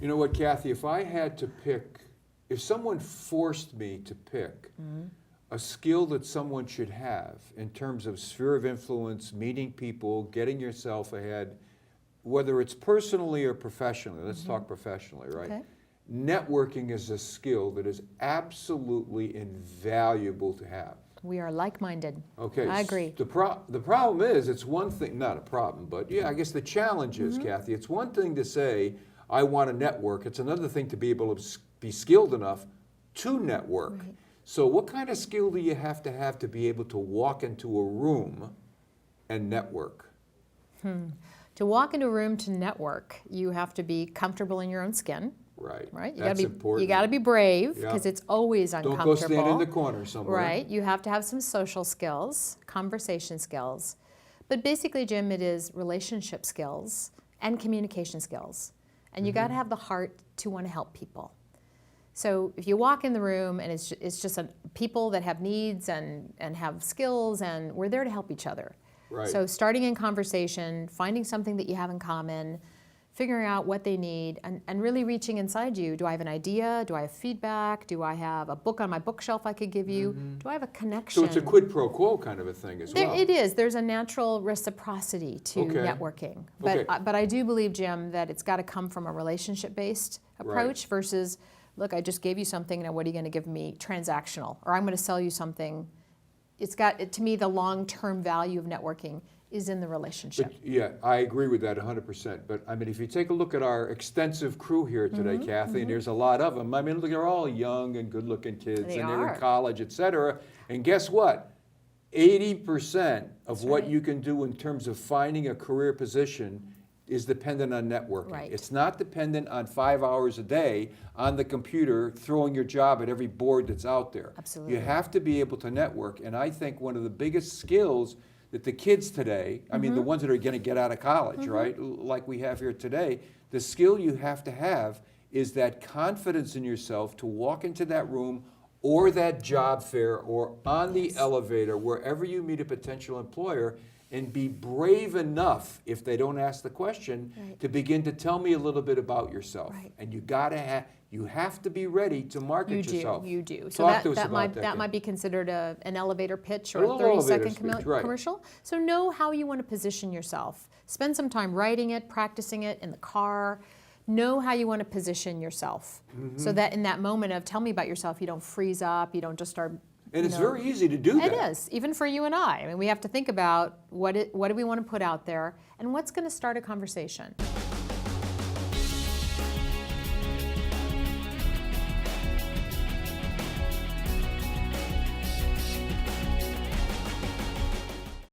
You know what, Kathy, if I had to pick, if someone forced me to pick a skill that someone should have in terms of sphere of influence, meeting people, getting yourself ahead, whether it's personally or professionally, let's talk professionally, right? Okay. Networking is a skill that is absolutely invaluable to have. We are like-minded. Okay. I agree. The problem is, it's one thing, not a problem, but yeah, I guess the challenge is, Kathy, it's one thing to say, I want to network. It's another thing to be able to be skilled enough to network. Right. So what kind of skill do you have to be able to walk into a room and network? To walk into a room to network, you have to be comfortable in your own skin. Right. Right? That's important. You got to be brave Yeah. because it's always Don't uncomfortable. go stand in the corner somewhere. Right. You have to have some social skills, conversation skills. But basically, Jim, it is relationship skills and communication skills. And you got to have the heart to want to help people. So if you walk in the room and it's just people that have needs and have skills, and we're there to help each other. Right. So starting in conversation, finding something that you have in common, figuring out what they need, and really reaching inside you. Do I have an idea? Do I have feedback? Do I have a book on my bookshelf I could give you? Do I have a connection? So it's a quid pro quo kind of a thing as well. It is. There's a natural reciprocity to Okay. networking. But, Okay. but I do believe, Jim, that it's got to come from a relationship-based approach versus, look, I just gave you something, now what are you going to give me? Transactional. Or I'm going to sell you something. To me, the long-term value of networking is in the relationship. But, yeah, I agree with that 100%. But I mean, if you take a look at our extensive crew here today, Kathy, and there's a lot of them. I mean, look, they're all young and good-looking kids, They and they're are. in college, et cetera. And guess what? 80% of what right. you can do in terms of finding a career position is dependent on networking. Right. It's not dependent on 5 hours a day on the computer throwing your job at every board that's out there. Absolutely. You have to be able to network, and I think one of the biggest skills that the kids today, I mean the ones that are going to get out of college, right, like we have here today, the skill you have to have is that confidence in yourself to walk into that room or that job fair or on the elevator, wherever you meet a potential employer, and be brave enough, if they don't ask the question, Right. to begin to tell me a little bit about yourself. Right. And you have to be ready to market yourself. You do. So Talk to us about that might be considered an elevator pitch or A a little 30-second elevator speech, right. commercial. So know how you want to position yourself. Spend some time writing it, practicing it in the car. Know how you want to position yourself so that in that moment of tell me about yourself, you don't freeze up, you don't just start. And it's very easy to do that. It is, even for you and I. I mean, we have to think about what do we want to put out there and what's going to start a conversation.